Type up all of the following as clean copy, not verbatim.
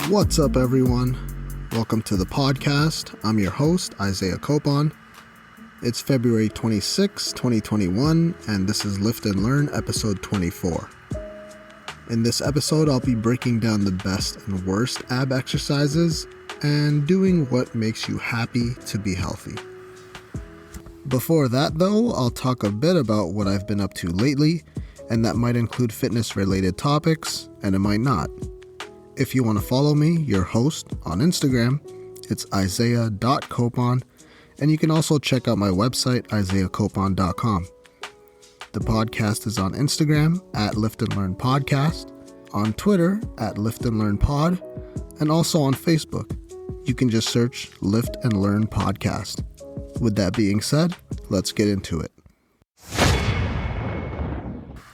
What's up, everyone? Welcome to the podcast. I'm your host, Isaiah Copon. It's February 26, 2021, and this is Lift and Learn, episode 24. In this episode, I'll be breaking down the best and worst ab exercises and doing what makes you happy to be healthy. Before that, though, I'll talk a bit about what I've been up to lately, and that might include fitness-related topics, and it might not. If you want to follow me, your host, on Instagram, it's isaiah.copon, and you can also check out my website, isaiahcopon.com. The podcast is on Instagram at Lift and Learn Podcast, on Twitter at Lift and Learn Pod, and also on Facebook. You can just search Lift and Learn Podcast. With that being said, let's get into it.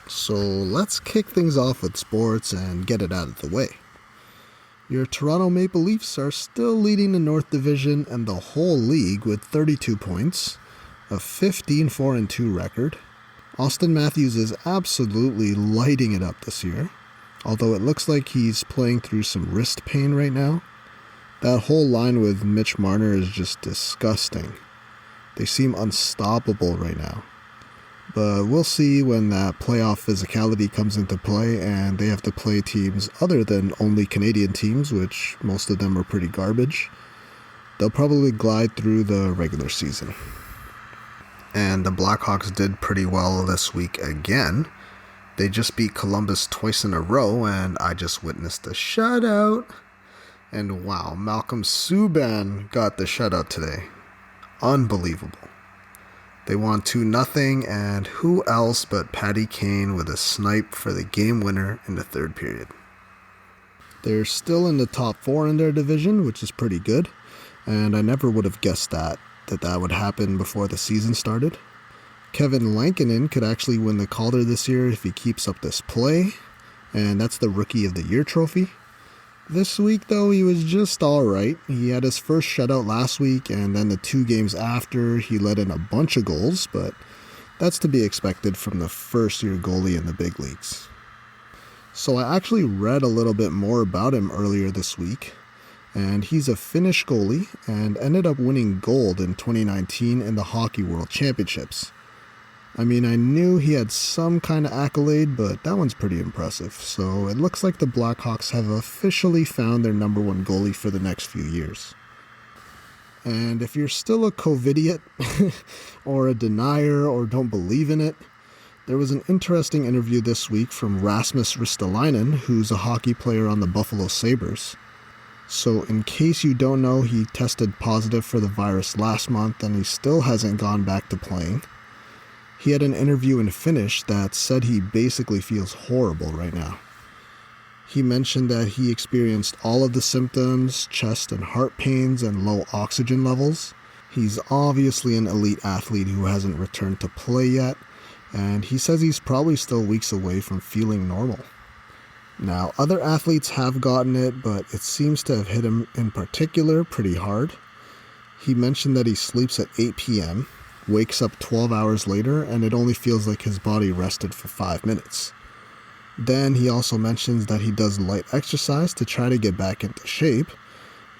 So let's kick things off with sports and get it out of the way. Your Toronto Maple Leafs are still leading the North Division and the whole league with 32 points, a 15-4-2 record. Auston Matthews is absolutely lighting it up this year, although it looks like he's playing through some wrist pain right now. That whole line with Mitch Marner is just disgusting. They seem unstoppable right now. But we'll see when that playoff physicality comes into play and they have to play teams other than only Canadian teams, which most of them are pretty garbage. They'll probably glide through the regular season. And the Blackhawks did pretty well this week again. They just beat Columbus twice in a row, and I just witnessed a shutout. And wow, Malcolm Subban got the shutout today. Unbelievable. They won 2-0, and who else but Patty Kane with a snipe for the game winner in the third period. They're still in the top 4 in their division, which is pretty good, and I never would have guessed that would happen before the season started. Kevin Lankinen could actually win the Calder this year if he keeps up this play, and that's the Rookie of the Year trophy. This week, though, he was just alright. He had his first shutout last week, and then the 2 games after, he let in a bunch of goals, but that's to be expected from the first-year goalie in the big leagues. So I actually read a little bit more about him earlier this week, and he's a Finnish goalie and ended up winning gold in 2019 in the Hockey World Championships. I mean, I knew he had some kind of accolade, but that one's pretty impressive. So it looks like the Blackhawks have officially found their number 1 goalie for the next few years. And if you're still a COVIDiot or a denier or don't believe in it, there was an interesting interview this week from Rasmus Ristolainen, who's a hockey player on the Buffalo Sabres. So in case you don't know, he tested positive for the virus last month and he still hasn't gone back to playing. He had an interview in Finnish that said he basically feels horrible right now. He mentioned that he experienced all of the symptoms, chest and heart pains, and low oxygen levels. He's obviously an elite athlete who hasn't returned to play yet, and he says he's probably still weeks away from feeling normal. Now, other athletes have gotten it, but it seems to have hit him in particular pretty hard. He mentioned that he sleeps at 8 p.m., wakes up 12 hours later, and it only feels like his body rested for 5 minutes. Then he also mentions that he does light exercise to try to get back into shape.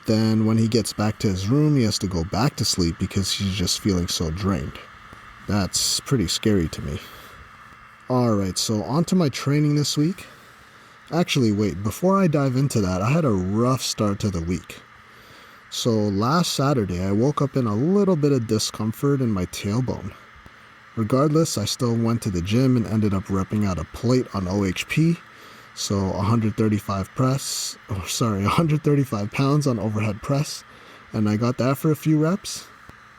Then when he gets back to his room, he has to go back to sleep because he's just feeling so drained. That's pretty scary to me. Alright, so on to my training this week. Actually, wait, before I dive into that, I had a rough start to the week. So last Saturday, I woke up in a little bit of discomfort in my tailbone. Regardless, I still went to the gym and ended up repping out a plate on OHP, so 135 pounds on overhead press, and I got that for a few reps.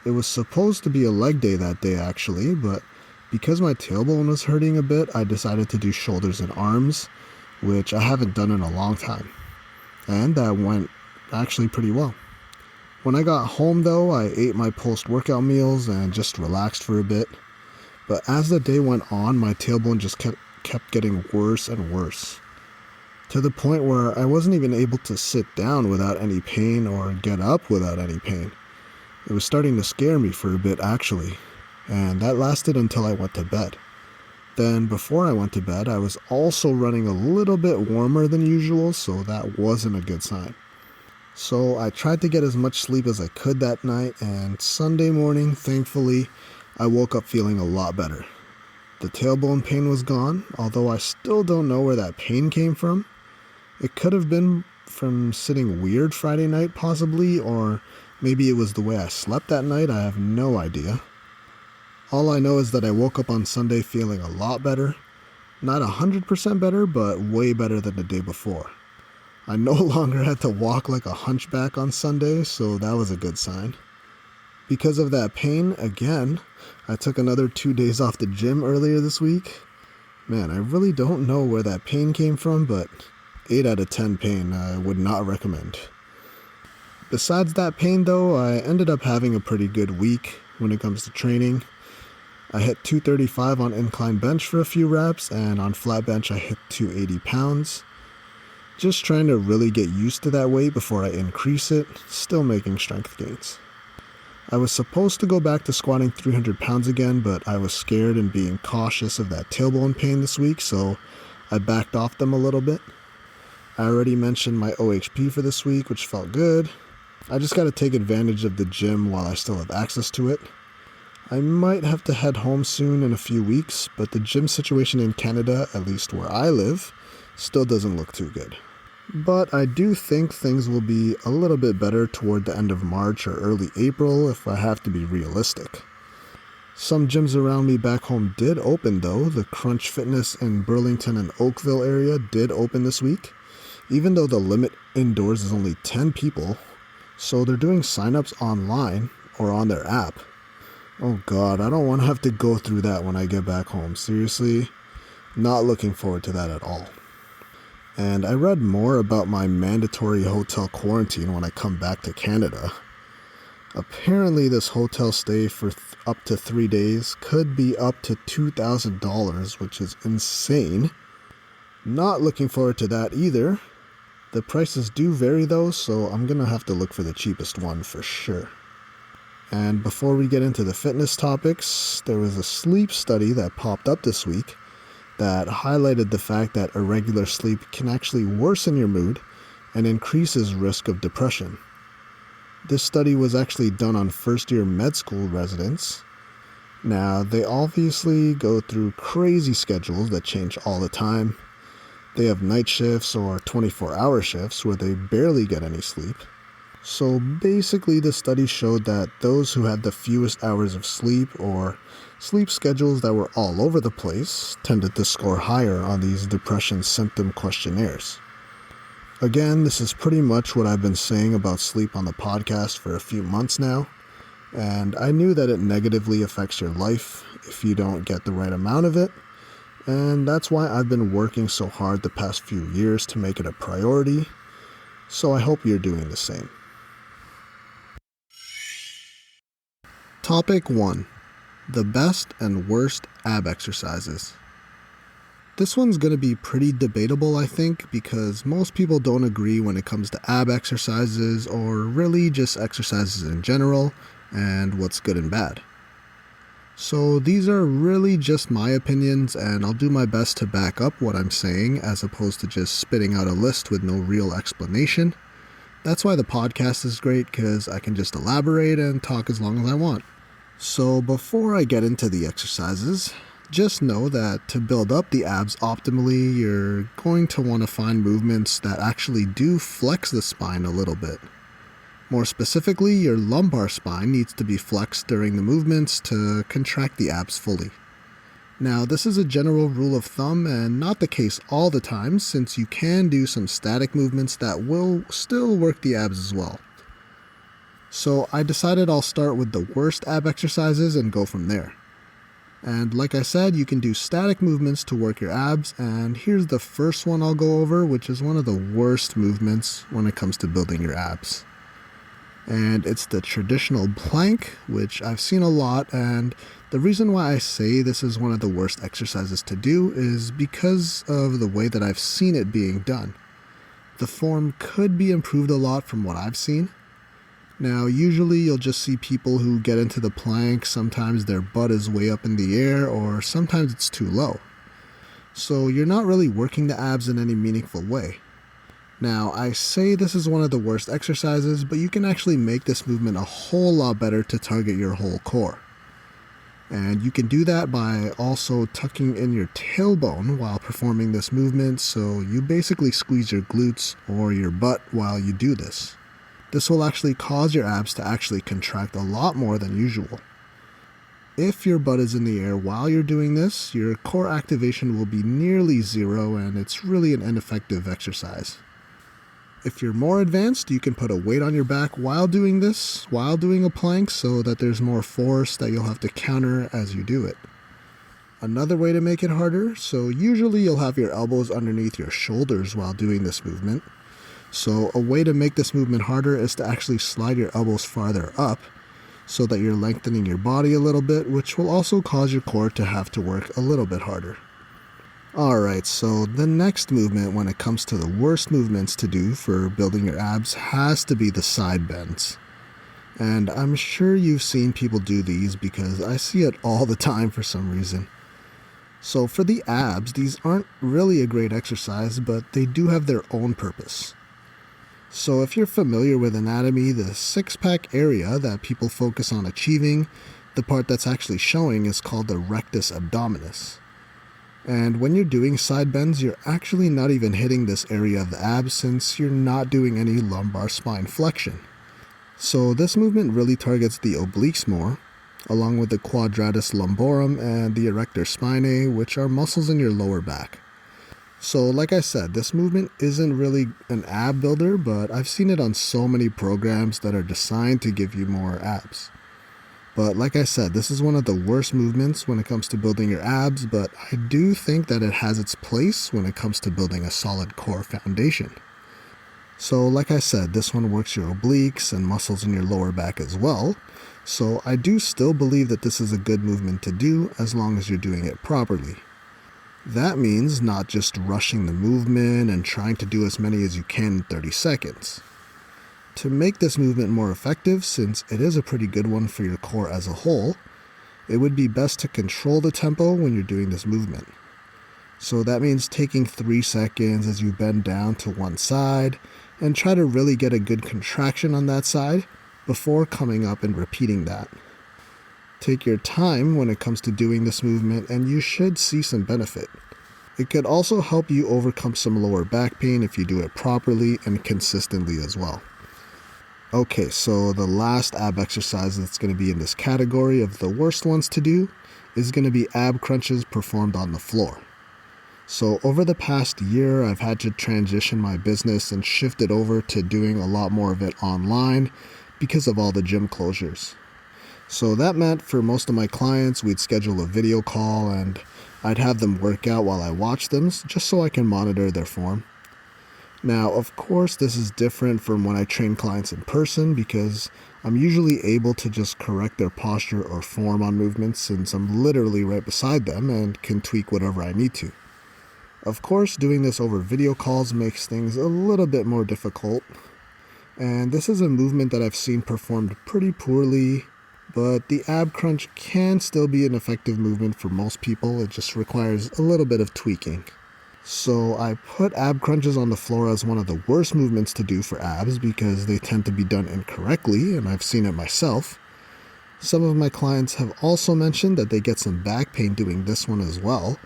It was supposed to be a leg day that day actually, but because my tailbone was hurting a bit, I decided to do shoulders and arms, which I haven't done in a long time, and that went actually pretty well. When I got home though, I ate my post-workout meals and just relaxed for a bit. But as the day went on, my tailbone just kept getting worse and worse. To the point where I wasn't even able to sit down without any pain or get up without any pain. It was starting to scare me for a bit actually, and that lasted until I went to bed. Then before I went to bed, I was also running a little bit warmer than usual, so that wasn't a good sign. So I tried to get as much sleep as I could that night, and Sunday morning, thankfully, I woke up feeling a lot better. The tailbone pain was gone, although I still don't know where that pain came from. It could have been from sitting weird Friday night possibly, or maybe it was the way I slept that night. I have no idea. All I know is that I woke up on Sunday feeling a lot better. Not 100% better, but way better than the day before. I no longer had to walk like a hunchback on Sunday, so that was a good sign. Because of that pain, again, I took another 2 days off the gym earlier this week. Man, I really don't know where that pain came from, but 8 out of 10 pain I would not recommend. Besides that pain though, I ended up having a pretty good week when it comes to training. I hit 235 on incline bench for a few reps, and on flat bench I hit 280 pounds. Just trying to really get used to that weight before I increase it, still making strength gains. I was supposed to go back to squatting 300 pounds again, but I was scared and being cautious of that tailbone pain this week, so I backed off them a little bit. I already mentioned my OHP for this week, which felt good. I just gotta take advantage of the gym while I still have access to it. I might have to head home soon in a few weeks, but the gym situation in Canada, at least where I live, still doesn't look too good. But I do think things will be a little bit better toward the end of March or early April if I have to be realistic. Some gyms around me back home did open though. The Crunch Fitness in Burlington and Oakville area did open this week, even though the limit indoors is only 10 people. So they're doing signups online or on their app. Oh god, I don't want to have to go through that when I get back home. Seriously, not looking forward to that at all. And I read more about my mandatory hotel quarantine when I come back to Canada. Apparently this hotel stay for up to 3 days could be up to $2,000, which is insane. Not looking forward to that either. The prices do vary though, so I'm gonna have to look for the cheapest one for sure. And before we get into the fitness topics, there was a sleep study that popped up this week that highlighted the fact that irregular sleep can actually worsen your mood and increases risk of depression. This study was actually done on first-year med school residents. Now, they obviously go through crazy schedules that change all the time. They have night shifts or 24-hour shifts where they barely get any sleep. So basically the study showed that those who had the fewest hours of sleep or sleep schedules that were all over the place tended to score higher on these depression symptom questionnaires. Again, this is pretty much what I've been saying about sleep on the podcast for a few months now, and I knew that it negatively affects your life if you don't get the right amount of it, and that's why I've been working so hard the past few years to make it a priority, so I hope you're doing the same. Topic 1. The best and worst ab exercises. This one's going to be pretty debatable, I think, because most people don't agree when it comes to ab exercises or really just exercises in general and what's good and bad. So these are really just my opinions, and I'll do my best to back up what I'm saying as opposed to just spitting out a list with no real explanation. That's why the podcast is great, because I can just elaborate and talk as long as I want. So before I get into the exercises, just know that to build up the abs optimally, you're going to want to find movements that actually do flex the spine a little bit. More specifically, your lumbar spine needs to be flexed during the movements to contract the abs fully. Now, this is a general rule of thumb and not the case all the time, since you can do some static movements that will still work the abs as well. So I decided I'll start with the worst ab exercises and go from there. And like I said, you can do static movements to work your abs, and here's the first one I'll go over, which is one of the worst movements when it comes to building your abs. And it's the traditional plank, which I've seen a lot, and the reason why I say this is one of the worst exercises to do is because of the way that I've seen it being done. The form could be improved a lot from what I've seen. Now, usually you'll just see people who get into the plank, sometimes their butt is way up in the air, or sometimes it's too low. So you're not really working the abs in any meaningful way. Now, I say this is one of the worst exercises, but you can actually make this movement a whole lot better to target your whole core. And you can do that by also tucking in your tailbone while performing this movement, so you basically squeeze your glutes or your butt while you do this. This will actually cause your abs to actually contract a lot more than usual. If your butt is in the air while you're doing this, your core activation will be nearly zero, and it's really an ineffective exercise. If you're more advanced, you can put a weight on your back while doing this, while doing a plank, so that there's more force that you'll have to counter as you do it. Another way to make it harder, so usually you'll have your elbows underneath your shoulders while doing this movement. So a way to make this movement harder is to actually slide your elbows farther up, so that you're lengthening your body a little bit, which will also cause your core to have to work a little bit harder. Alright, so the next movement when it comes to the worst movements to do for building your abs has to be the side bends. And I'm sure you've seen people do these because I see it all the time for some reason. So for the abs, these aren't really a great exercise, but they do have their own purpose. So if you're familiar with anatomy, the six-pack area that people focus on achieving, the part that's actually showing is called the rectus abdominis. And when you're doing side bends, you're actually not even hitting this area of the abs since you're not doing any lumbar spine flexion. So this movement really targets the obliques more, along with the quadratus lumborum and the erector spinae, which are muscles in your lower back. So like I said, this movement isn't really an ab builder, but I've seen it on so many programs that are designed to give you more abs. But like I said, this is one of the worst movements when it comes to building your abs, but I do think that it has its place when it comes to building a solid core foundation. So like I said, this one works your obliques and muscles in your lower back as well. So I do still believe that this is a good movement to do as long as you're doing it properly. That means not just rushing the movement and trying to do as many as you can in 30 seconds. To make this movement more effective, since it is a pretty good one for your core as a whole, it would be best to control the tempo when you're doing this movement. So that means taking 3 seconds as you bend down to one side and try to really get a good contraction on that side before coming up and repeating that. Take your time when it comes to doing this movement and you should see some benefit. It could also help you overcome some lower back pain if you do it properly and consistently as well. Okay, so the last ab exercise that's going to be in this category of the worst ones to do is going to be ab crunches performed on the floor. So over the past year, I've had to transition my business and shift it over to doing a lot more of it online because of all the gym closures. So that meant for most of my clients, we'd schedule a video call and I'd have them work out while I watch them just so I can monitor their form. Now, of course, this is different from when I train clients in person because I'm usually able to just correct their posture or form on movements since I'm literally right beside them and can tweak whatever I need to. Of course, doing this over video calls makes things a little bit more difficult, and this is a movement that I've seen performed pretty poorly, but the ab crunch can still be an effective movement for most people. It just requires a little bit of tweaking. So I put ab crunches on the floor as one of the worst movements to do for abs because they tend to be done incorrectly, and I've seen it myself. Some of my clients have also mentioned that they get some back pain doing this one as well,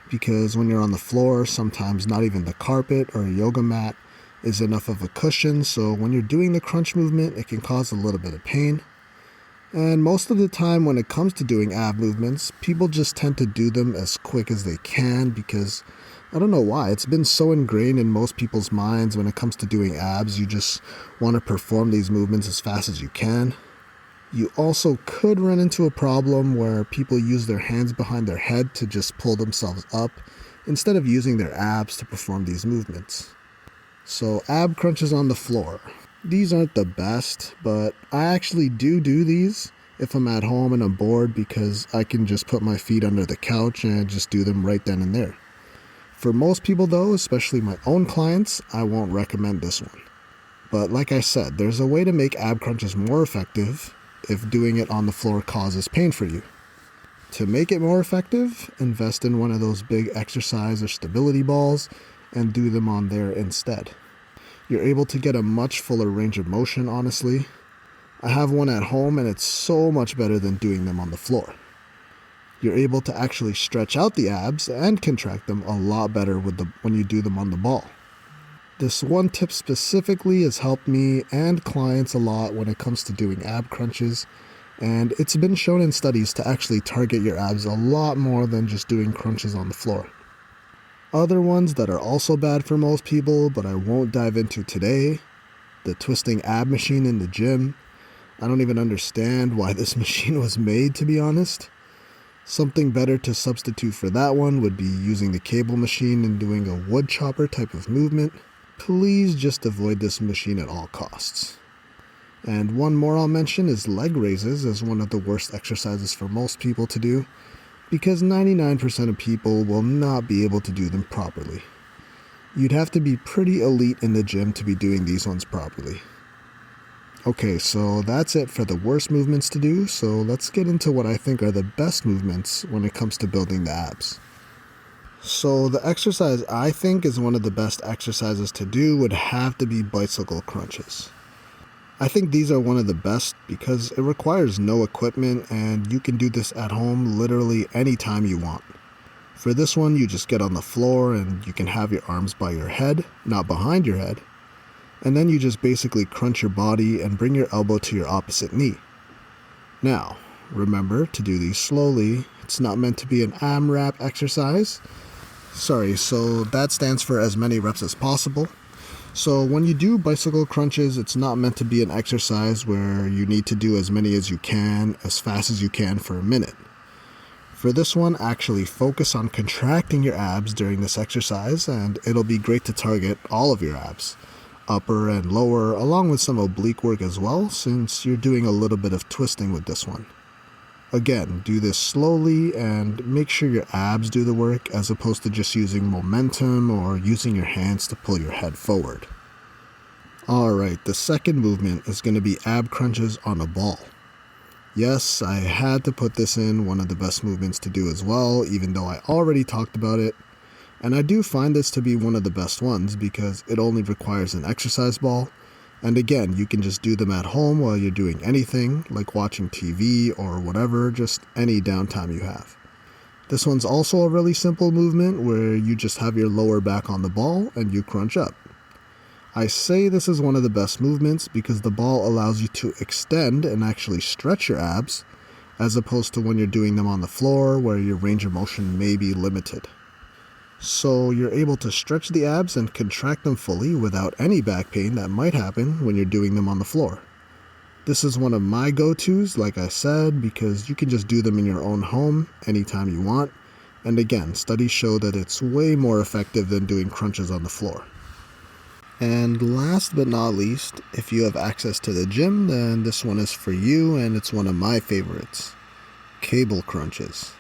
because when you're on the floor, sometimes not even the carpet or a yoga mat is enough of a cushion, so when you're doing the crunch movement, it can cause a little bit of pain. And most of the time when it comes to doing ab movements, people just tend to do them as quick as they can because I don't know why. It's been so ingrained in most people's minds when it comes to doing abs, you just want to perform these movements as fast as you can. You also could run into a problem where people use their hands behind their head to just pull themselves up instead of using their abs to perform these movements. So ab crunches on the floor. These aren't the best, but I actually do these if I'm at home and I'm bored because I can just put my feet under the couch and just do them right then and there. For most people though, especially my own clients, I won't recommend this one. But like I said, there's a way to make ab crunches more effective if doing it on the floor causes pain for you. To make it more effective, invest in one of those big exercise or stability balls and do them on there instead. You're able to get a much fuller range of motion, honestly. I have one at home and it's so much better than doing them on the floor. You're able to actually stretch out the abs and contract them a lot better when you do them on the ball. This one tip specifically has helped me and clients a lot when it comes to doing ab crunches, and it's been shown in studies to actually target your abs a lot more than just doing crunches on the floor. Other ones that are also bad for most people, but I won't dive into today: the twisting ab machine in the gym. I don't even understand why this machine was made, to be honest. Something better to substitute for that one would be using the cable machine and doing a wood chopper type of movement. Please just avoid this machine at all costs. And one more I'll mention is leg raises as one of the worst exercises for most people to do, because 99% of people will not be able to do them properly. You'd have to be pretty elite in the gym to be doing these ones properly. Okay, so that's it for the worst movements to do, so let's get into what I think are the best movements when it comes to building the abs. So the exercise I think is one of the best exercises to do would have to be bicycle crunches. I think these are one of the best because it requires no equipment and you can do this at home literally anytime you want. For this one, you just get on the floor and you can have your arms by your head, not behind your head, and then you just basically crunch your body and bring your elbow to your opposite knee. Now, remember to do these slowly. It's not meant to be an AMRAP exercise. So that stands for as many reps as possible. So when you do bicycle crunches, it's not meant to be an exercise where you need to do as many as you can, as fast as you can for a minute. For this one, actually focus on contracting your abs during this exercise, and it'll be great to target all of your abs, upper and lower, along with some oblique work as well, since you're doing a little bit of twisting with this one. Again, do this slowly and make sure your abs do the work as opposed to just using momentum or using your hands to pull your head forward. Alright, the second movement is going to be ab crunches on a ball. Yes, I had to put this in one of the best movements to do as well, even though I already talked about it. And I do find this to be one of the best ones because it only requires an exercise ball. And again, you can just do them at home while you're doing anything, like watching TV or whatever, just any downtime you have. This one's also a really simple movement where you just have your lower back on the ball and you crunch up. I say this is one of the best movements because the ball allows you to extend and actually stretch your abs, as opposed to when you're doing them on the floor where your range of motion may be limited. So you're able to stretch the abs and contract them fully without any back pain that might happen when you're doing them on the floor. This is one of my go-tos, like I said, because you can just do them in your own home anytime you want. And again, studies show that it's way more effective than doing crunches on the floor. And last but not least, if you have access to the gym, then this one is for you and it's one of my favorites: cable crunches.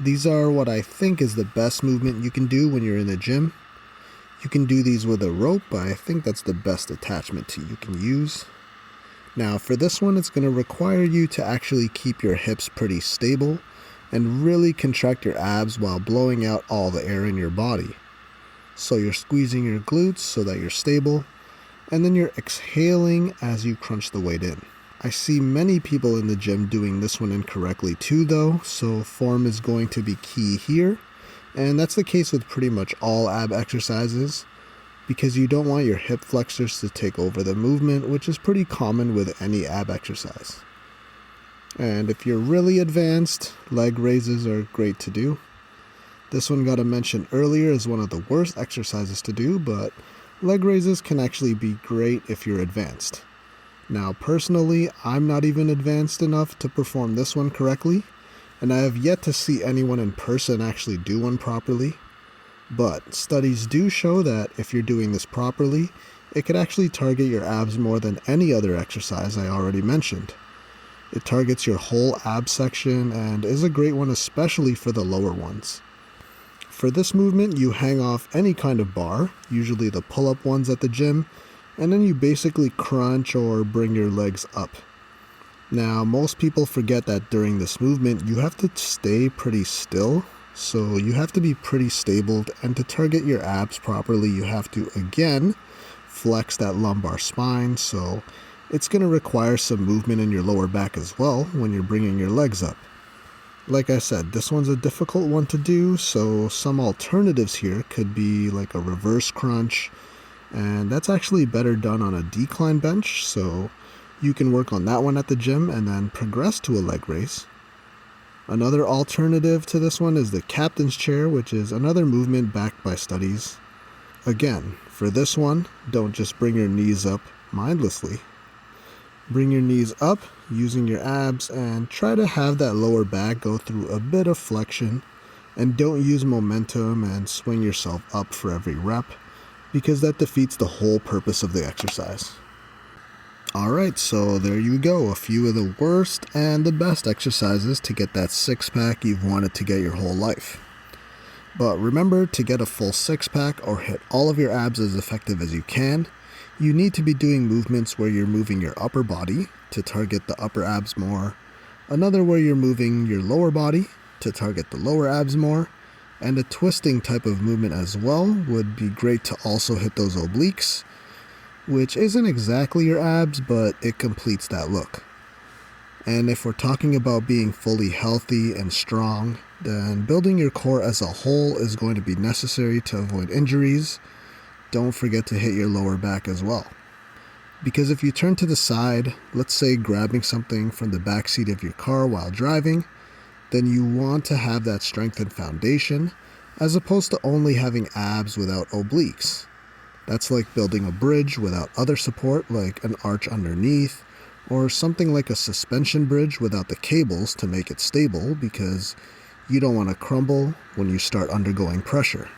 These are what I think is the best movement you can do when you're in the gym. You can do these with a rope. I think that's the best attachment you can use. Now for this one, it's going to require you to actually keep your hips pretty stable and really contract your abs while blowing out all the air in your body. So you're squeezing your glutes so that you're stable, and then you're exhaling as you crunch the weight in. I see many people in the gym doing this one incorrectly too though, so form is going to be key here, and that's the case with pretty much all ab exercises, because you don't want your hip flexors to take over the movement, which is pretty common with any ab exercise. And if you're really advanced, leg raises are great to do. This one got a mention earlier as one of the worst exercises to do, but leg raises can actually be great if you're advanced. Now personally, I'm not even advanced enough to perform this one correctly, and I have yet to see anyone in person actually do one properly. But studies do show that if you're doing this properly, it could actually target your abs more than any other exercise I already mentioned. It targets your whole ab section and is a great one especially for the lower ones. For this movement, you hang off any kind of bar, usually the pull-up ones at the gym, and then you basically crunch or bring your legs up. Now, most people forget that during this movement, you have to stay pretty still, so you have to be pretty stable, and to target your abs properly, you have to, again, flex that lumbar spine, so it's going to require some movement in your lower back as well when you're bringing your legs up. Like I said, this one's a difficult one to do, so some alternatives here could be like a reverse crunch, and that's actually better done on a decline bench, so you can work on that one at the gym and then progress to a leg raise. Another alternative to this one is the captain's chair, which is another movement backed by studies. Again, for this one, don't just bring your knees up mindlessly. Bring your knees up using your abs and try to have that lower back go through a bit of flexion, and don't use momentum and swing yourself up for every rep, because that defeats the whole purpose of the exercise. Alright, so there you go, a few of the worst and the best exercises to get that six-pack you've wanted to get your whole life. But remember, to get a full six-pack or hit all of your abs as effective as you can, you need to be doing movements where you're moving your upper body to target the upper abs more, another where you're moving your lower body to target the lower abs more, and a twisting type of movement as well would be great to also hit those obliques, which isn't exactly your abs, but it completes that look. And if we're talking about being fully healthy and strong, then building your core as a whole is going to be necessary to avoid injuries. Don't forget to hit your lower back as well. Because if you turn to the side, let's say grabbing something from the back seat of your car while driving, then you want to have that strengthened foundation, as opposed to only having abs without obliques. That's like building a bridge without other support, like an arch underneath, or something like a suspension bridge without the cables to make it stable, because you don't want to crumble when you start undergoing pressure.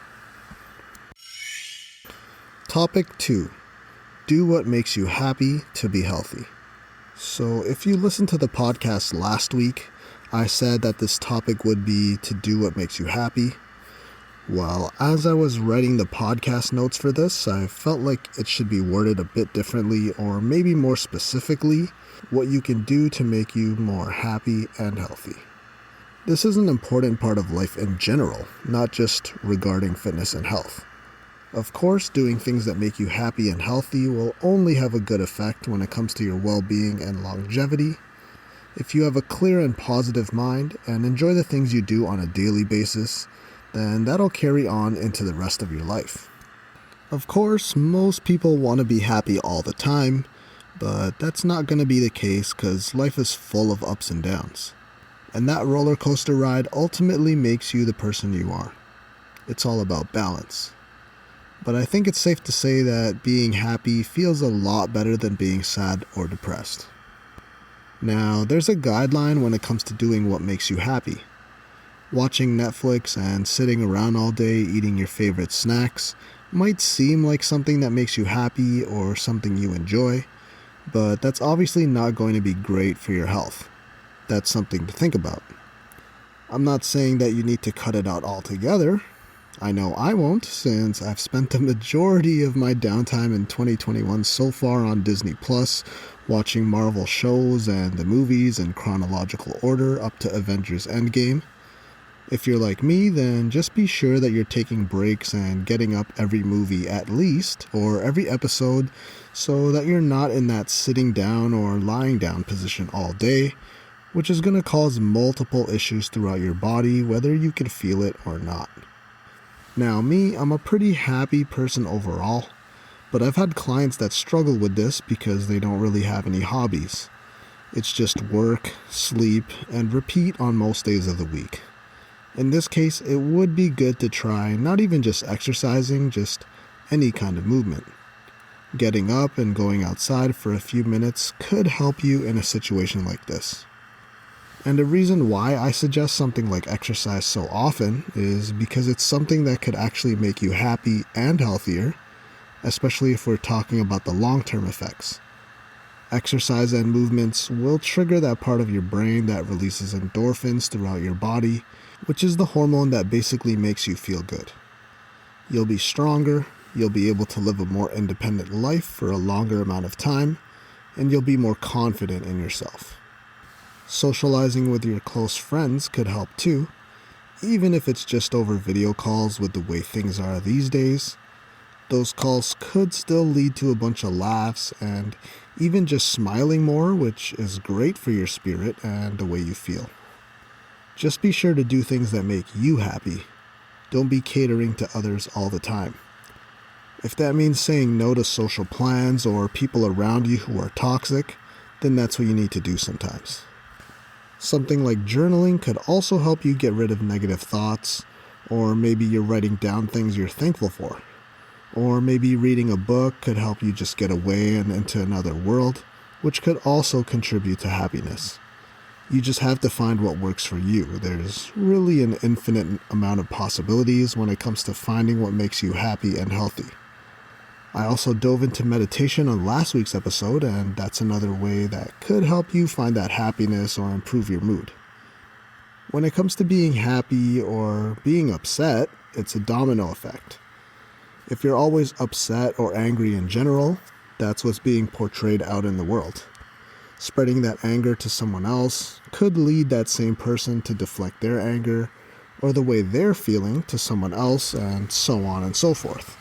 Topic 2. Do what makes you happy to be healthy. So if you listened to the podcast last week, I said that this topic would be to do what makes you happy. Well, as I was writing the podcast notes for this, I felt like it should be worded a bit differently, or maybe more specifically, what you can do to make you more happy and healthy. This is an important part of life in general, not just regarding fitness and health. Of course, doing things that make you happy and healthy will only have a good effect when it comes to your well-being and longevity. If you have a clear and positive mind and enjoy the things you do on a daily basis, then that'll carry on into the rest of your life. Of course, most people want to be happy all the time, but that's not going to be the case because life is full of ups and downs. And that roller coaster ride ultimately makes you the person you are. It's all about balance. But I think it's safe to say that being happy feels a lot better than being sad or depressed. Now, there's a guideline when it comes to doing what makes you happy. Watching Netflix and sitting around all day eating your favorite snacks might seem like something that makes you happy or something you enjoy, but that's obviously not going to be great for your health. That's something to think about. I'm not saying that you need to cut it out altogether. I know I won't, since I've spent the majority of my downtime in 2021 so far on Disney Plus, watching Marvel shows and the movies in chronological order up to Avengers Endgame. If you're like me, then just be sure that you're taking breaks and getting up every movie at least, or every episode, so that you're not in that sitting down or lying down position all day, which is going to cause multiple issues throughout your body, whether you can feel it or not. Now me, I'm a pretty happy person overall, but I've had clients that struggle with this because they don't really have any hobbies. It's just work, sleep, and repeat on most days of the week. In this case, it would be good to try not even just exercising, just any kind of movement. Getting up and going outside for a few minutes could help you in a situation like this. And the reason why I suggest something like exercise so often is because it's something that could actually make you happy and healthier, especially if we're talking about the long-term effects. Exercise and movements will trigger that part of your brain that releases endorphins throughout your body, which is the hormone that basically makes you feel good. You'll be stronger, you'll be able to live a more independent life for a longer amount of time, and you'll be more confident in yourself. Socializing with your close friends could help too, even if it's just over video calls. With the way things are these days, those calls could still lead to a bunch of laughs and even just smiling more, which is great for your spirit and the way you feel. Just be sure to do things that make you happy. Don't be catering to others all the time. If that means saying no to social plans or people around you who are toxic, then that's what you need to do sometimes. Something like journaling could also help you get rid of negative thoughts, or maybe you're writing down things you're thankful for. Or maybe reading a book could help you just get away and into another world, which could also contribute to happiness. You just have to find what works for you. There's really an infinite amount of possibilities when it comes to finding what makes you happy and healthy. I also dove into meditation on last week's episode, and that's another way that could help you find that happiness or improve your mood. When it comes to being happy or being upset, it's a domino effect. If you're always upset or angry in general, that's what's being portrayed out in the world. Spreading that anger to someone else could lead that same person to deflect their anger or the way they're feeling to someone else, and so on and so forth.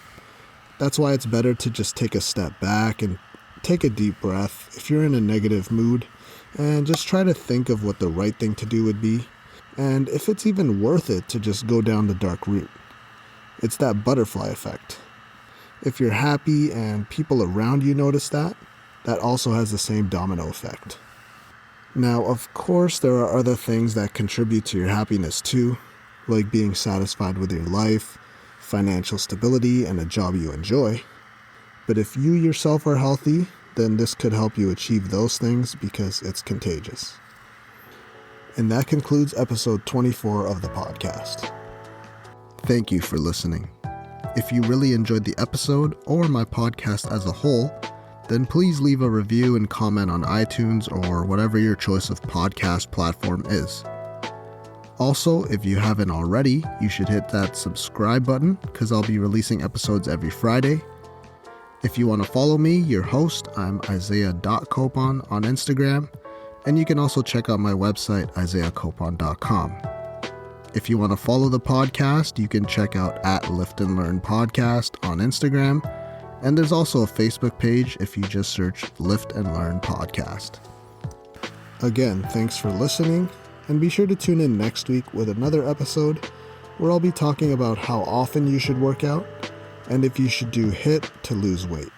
That's why it's better to just take a step back and take a deep breath if you're in a negative mood, and just try to think of what the right thing to do would be, and if it's even worth it to just go down the dark route. It's that butterfly effect. If you're happy and people around you notice that, that also has the same domino effect. Now, of course, there are other things that contribute to your happiness too, like being satisfied with your life, financial stability, and a job you enjoy. But if you yourself are healthy, then this could help you achieve those things because it's contagious. And that concludes episode 24 of the podcast. Thank you for listening. If you really enjoyed the episode or my podcast as a whole, then please leave a review and comment on iTunes or whatever your choice of podcast platform is. Also, if you haven't already, you should hit that subscribe button because I'll be releasing episodes every Friday. If you want to follow me, your host, I'm Isaiah.Copon on Instagram, and you can also check out my website, isaiahcopon.com. If you want to follow the podcast, you can check out @Lift and Learn Podcast on Instagram, and there's also a Facebook page if you just search Lift and Learn Podcast. Again, thanks for listening, and be sure to tune in next week with another episode where I'll be talking about how often you should work out and if you should do HIIT to lose weight.